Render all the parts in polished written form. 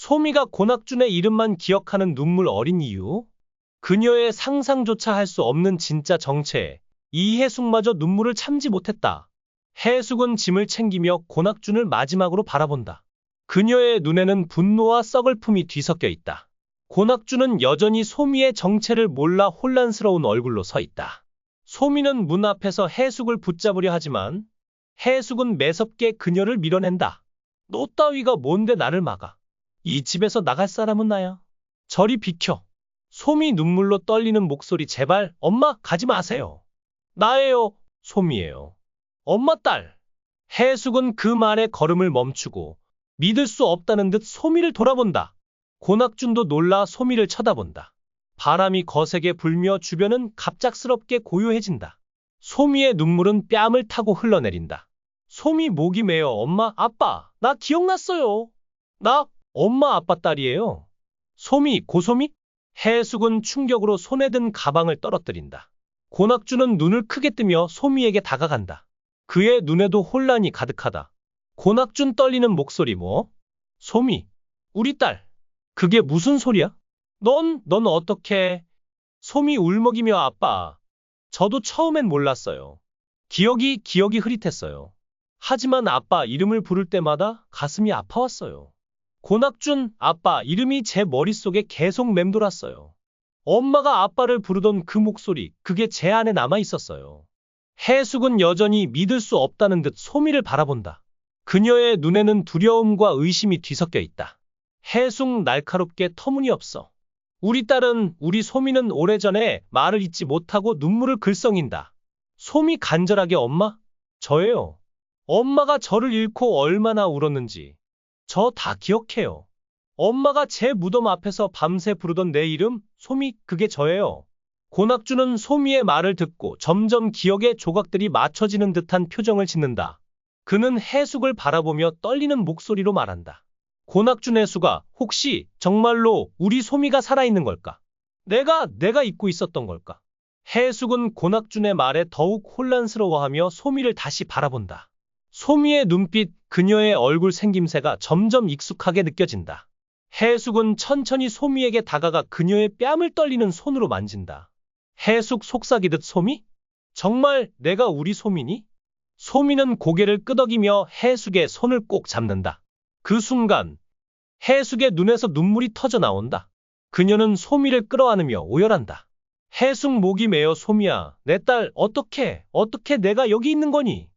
소미가 고낙준의 이름만 기억하는 눈물 어린 이유? 그녀의 상상조차 할 수 없는 진짜 정체에 이해숙마저 눈물을 참지 못했다. 해숙은 짐을 챙기며 고낙준을 마지막으로 바라본다. 그녀의 눈에는 분노와 썩을품이 뒤섞여 있다. 고낙준은 여전히 소미의 정체를 몰라 혼란스러운 얼굴로 서 있다. 소미는 문 앞에서 해숙을 붙잡으려 하지만 해숙은 매섭게 그녀를 밀어낸다. 너 따위가 뭔데 나를 막아? 이 집에서 나갈 사람은 나야. 저리 비켜. 소미 눈물로 떨리는 목소리 제발 엄마 가지 마세요. 나예요. 소미예요. 엄마 딸. 해숙은 그 말에 걸음을 멈추고 믿을 수 없다는 듯 소미를 돌아본다. 고낙준도 놀라 소미를 쳐다본다. 바람이 거세게 불며 주변은 갑작스럽게 고요해진다. 소미의 눈물은 뺨을 타고 흘러내린다. 소미 목이 메어 엄마, 아빠, 나 기억났어요. 나 엄마 아빠 딸이에요. 소미, 고소미? 해숙은 충격으로 손에 든 가방을 떨어뜨린다. 고낙준은 눈을 크게 뜨며 소미에게 다가간다. 그의 눈에도 혼란이 가득하다. 고낙준 떨리는 목소리 뭐? 소미, 우리 딸. 그게 무슨 소리야? 넌 어떻게? 소미 울먹이며 아빠. 저도 처음엔 몰랐어요. 기억이 흐릿했어요. 하지만 아빠 이름을 부를 때마다 가슴이 아파왔어요. 고낙준 아빠 이름이 제 머릿속에 계속 맴돌았어요. 엄마가 아빠를 부르던 그 목소리, 그게 제 안에 남아 있었어요. 해숙은 여전히 믿을 수 없다는 듯 소미를 바라본다. 그녀의 눈에는 두려움과 의심이 뒤섞여 있다. 해숙 날카롭게 터무니없어. 우리 딸은, 우리 소미는 오래전에 말을 잇지 못하고 눈물을 글썽인다. 소미 간절하게 엄마? 저예요. 엄마가 저를 잃고 얼마나 울었는지. 저 다 기억해요. 엄마가 제 무덤 앞에서 밤새 부르던 내 이름, 소미, 그게 저예요. 고낙준은 소미의 말을 듣고 점점 기억의 조각들이 맞춰지는 듯한 표정을 짓는다. 그는 해숙을 바라보며 떨리는 목소리로 말한다. 고낙준 해숙아, 혹시 정말로 우리 소미가 살아있는 걸까? 내가 잊고 있었던 걸까? 해숙은 고낙준의 말에 더욱 혼란스러워하며 소미를 다시 바라본다. 소미의 눈빛, 그녀의 얼굴 생김새가 점점 익숙하게 느껴진다. 해숙은 천천히 소미에게 다가가 그녀의 뺨을 떨리는 손으로 만진다. 해숙 속삭이듯 소미? 정말 내가 우리 소미니? 소미는 고개를 끄덕이며 해숙의 손을 꼭 잡는다. 그 순간 해숙의 눈에서 눈물이 터져 나온다. 그녀는 소미를 끌어안으며 오열한다. 해숙 목이 메어 소미야, 내 딸 어떻게 내가 여기 있는 거니?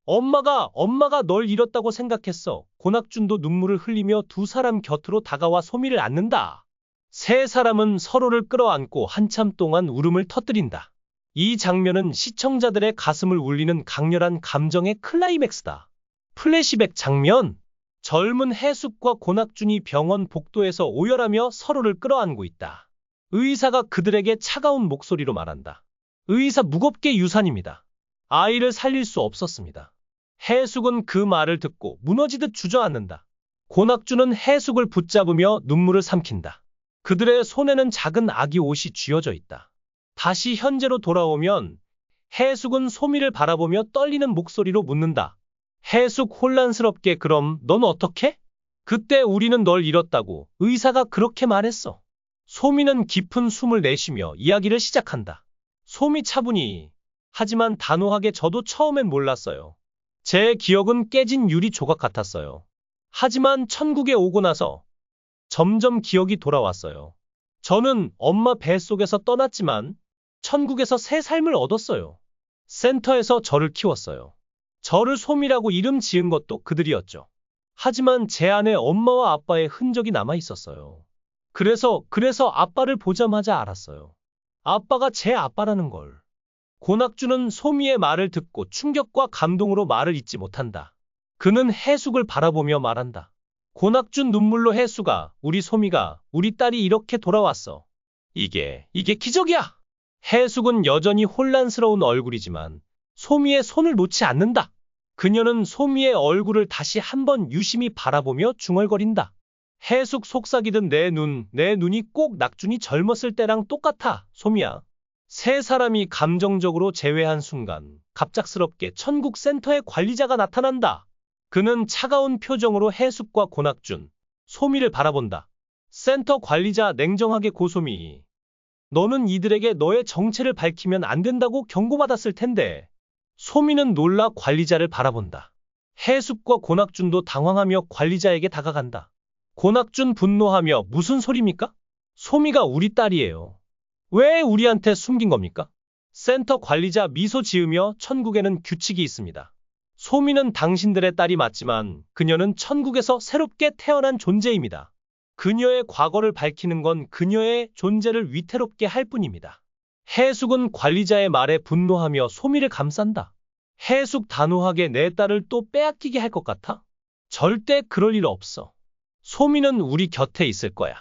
엄마가 널 잃었다고 생각했어. 고낙준도 눈물을 흘리며 두 사람 곁으로 다가와 소미를 안는다. 세 사람은 서로를 끌어안고 한참 동안 울음을 터뜨린다. 이 장면은 시청자들의 가슴을 울리는 강렬한 감정의 클라이맥스다. 플래시백 장면. 젊은 해숙과 고낙준이 병원 복도에서 오열하며 서로를 끌어안고 있다. 의사가 그들에게 차가운 목소리로 말한다. 의사 무겁게 유산입니다. 아이를 살릴 수 없었습니다. 해숙은 그 말을 듣고 무너지듯 주저앉는다. 고낙준은 해숙을 붙잡으며 눈물을 삼킨다. 그들의 손에는 작은 아기 옷이 쥐어져 있다. 다시 현재로 돌아오면 해숙은 소미를 바라보며 떨리는 목소리로 묻는다. 해숙 혼란스럽게 그럼 넌 어떻게? 그때 우리는 널 잃었다고 의사가 그렇게 말했어. 소미는 깊은 숨을 내쉬며 이야기를 시작한다. 소미 차분히. 하지만 단호하게 저도 처음엔 몰랐어요. 제 기억은 깨진 유리 조각 같았어요. 하지만 천국에 오고 나서 점점 기억이 돌아왔어요. 저는 엄마 뱃속에서 떠났지만 천국에서 새 삶을 얻었어요. 센터에서 저를 키웠어요. 저를 소미라고 이름 지은 것도 그들이었죠. 하지만 제 안에 엄마와 아빠의 흔적이 남아 있었어요. 그래서 아빠를 보자마자 알았어요. 아빠가 제 아빠라는 걸. 고낙준은 소미의 말을 듣고 충격과 감동으로 말을 잇지 못한다. 그는 해숙을 바라보며 말한다. 고낙준 눈물로 해숙아, 우리 소미가, 우리 딸이 이렇게 돌아왔어. 이게 기적이야! 해숙은 여전히 혼란스러운 얼굴이지만 소미의 손을 놓지 않는다. 그녀는 소미의 얼굴을 다시 한번 유심히 바라보며 중얼거린다. 해숙 속삭이던 내 눈이 꼭 낙준이 젊었을 때랑 똑같아, 소미야. 세 사람이 감정적으로 재회한 순간 갑작스럽게 천국 센터의 관리자가 나타난다. 그는 차가운 표정으로 해숙과 고낙준, 소미를 바라본다. 센터 관리자 냉정하게 고소미. 너는 이들에게 너의 정체를 밝히면 안 된다고 경고받았을 텐데. 소미는 놀라 관리자를 바라본다. 해숙과 고낙준도 당황하며 관리자에게 다가간다. 고낙준 분노하며 무슨 소리입니까? 소미가 우리 딸이에요. 왜 우리한테 숨긴 겁니까? 센터 관리자 미소 지으며 천국에는 규칙이 있습니다. 소미는 당신들의 딸이 맞지만 그녀는 천국에서 새롭게 태어난 존재입니다. 그녀의 과거를 밝히는 건 그녀의 존재를 위태롭게 할 뿐입니다. 해숙은 관리자의 말에 분노하며 소미를 감싼다. 해숙 단호하게 내 딸을 또 빼앗기게 할 것 같아? 절대 그럴 일 없어. 소미는 우리 곁에 있을 거야.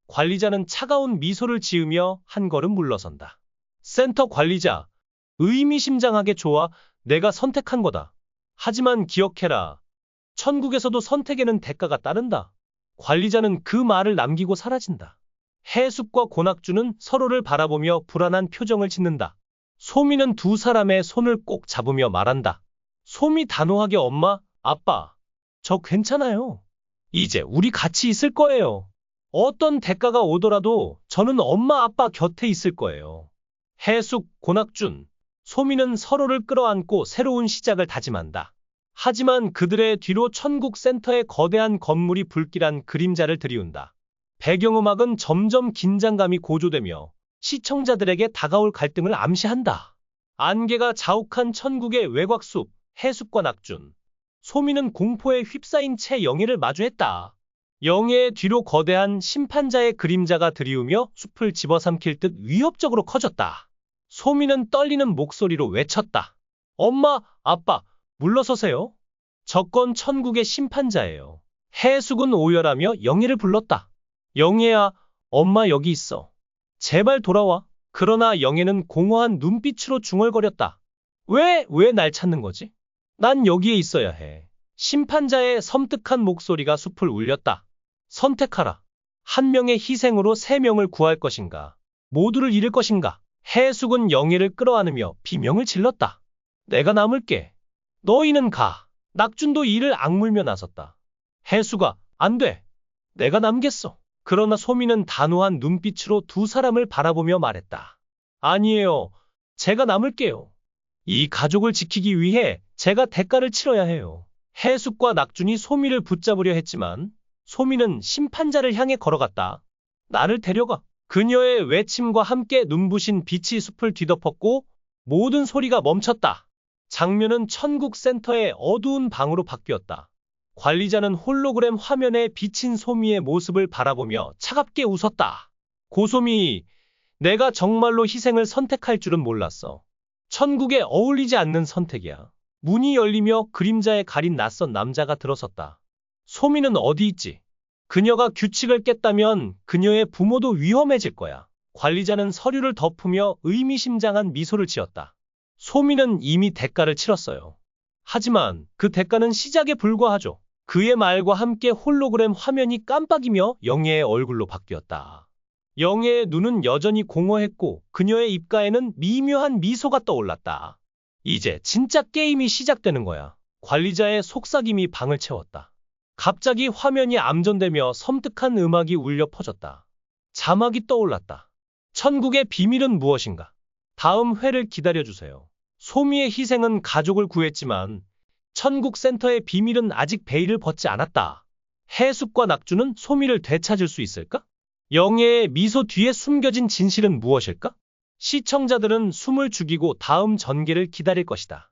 관리자는 차가운 미소를 지으며 한 걸음 물러선다. 센터 관리자, 의미심장하게 좋아, 내가 선택한 거다. 하지만 기억해라. 천국에서도 선택에는 대가가 따른다. 관리자는 그 말을 남기고 사라진다. 해숙과 고낙주는 서로를 바라보며 불안한 표정을 짓는다. 소미는 두 사람의 손을 꼭 잡으며 말한다. 소미 단호하게 엄마, 아빠, 저 괜찮아요. 이제 우리 같이 있을 거예요. 어떤 대가가 오더라도 저는 엄마 아빠 곁에 있을 거예요. 해숙, 고낙준, 소미는 서로를 끌어안고 새로운 시작을 다짐한다. 하지만 그들의 뒤로 천국 센터의 거대한 건물이 불길한 그림자를 드리운다. 배경음악은 점점 긴장감이 고조되며 시청자들에게 다가올 갈등을 암시한다. 안개가 자욱한 천국의 외곽숲, 해숙과 낙준, 소미는 공포에 휩싸인 채 영예를 마주했다. 영예의 뒤로 거대한 심판자의 그림자가 드리우며 숲을 집어삼킬 듯 위협적으로 커졌다. 소미는 떨리는 목소리로 외쳤다. 엄마, 아빠, 물러서세요. 저건 천국의 심판자예요. 해숙은 오열하며 영예를 불렀다. 영예야, 엄마 여기 있어. 제발 돌아와. 그러나 영예는 공허한 눈빛으로 중얼거렸다. 왜 날 찾는 거지? 난 여기에 있어야 해. 심판자의 섬뜩한 목소리가 숲을 울렸다. 선택하라. 한 명의 희생으로 세 명을 구할 것인가? 모두를 잃을 것인가? 해숙은 영예를 끌어안으며 비명을 질렀다. 내가 남을게. 너희는 가. 낙준도 이를 악물며 나섰다. 해숙아, 안 돼. 내가 남겠어. 그러나 소미는 단호한 눈빛으로 두 사람을 바라보며 말했다. 아니에요. 제가 남을게요. 이 가족을 지키기 위해 제가 대가를 치러야 해요. 해숙과 낙준이 소미를 붙잡으려 했지만 소미는 심판자를 향해 걸어갔다. 나를 데려가. 그녀의 외침과 함께 눈부신 빛이 숲을 뒤덮었고 모든 소리가 멈췄다. 장면은 천국 센터의 어두운 방으로 바뀌었다. 관리자는 홀로그램 화면에 비친 소미의 모습을 바라보며 차갑게 웃었다. 고소미, 내가 정말로 희생을 선택할 줄은 몰랐어. 천국에 어울리지 않는 선택이야. 문이 열리며 그림자에 가린 낯선 남자가 들어섰다. 소미는 어디 있지? 그녀가 규칙을 깼다면 그녀의 부모도 위험해질 거야. 관리자는 서류를 덮으며 의미심장한 미소를 지었다. 소미는 이미 대가를 치렀어요. 하지만 그 대가는 시작에 불과하죠. 그의 말과 함께 홀로그램 화면이 깜빡이며 영예의 얼굴로 바뀌었다. 영예의 눈은 여전히 공허했고 그녀의 입가에는 미묘한 미소가 떠올랐다. 이제 진짜 게임이 시작되는 거야. 관리자의 속삭임이 방을 채웠다. 갑자기 화면이 암전되며 섬뜩한 음악이 울려 퍼졌다. 자막이 떠올랐다. 천국의 비밀은 무엇인가? 다음 회를 기다려주세요. 소미의 희생은 가족을 구했지만 천국 센터의 비밀은 아직 베일을 벗지 않았다. 해숙과 낙주는 소미를 되찾을 수 있을까? 영예의 미소 뒤에 숨겨진 진실은 무엇일까? 시청자들은 숨을 죽이고 다음 전개를 기다릴 것이다.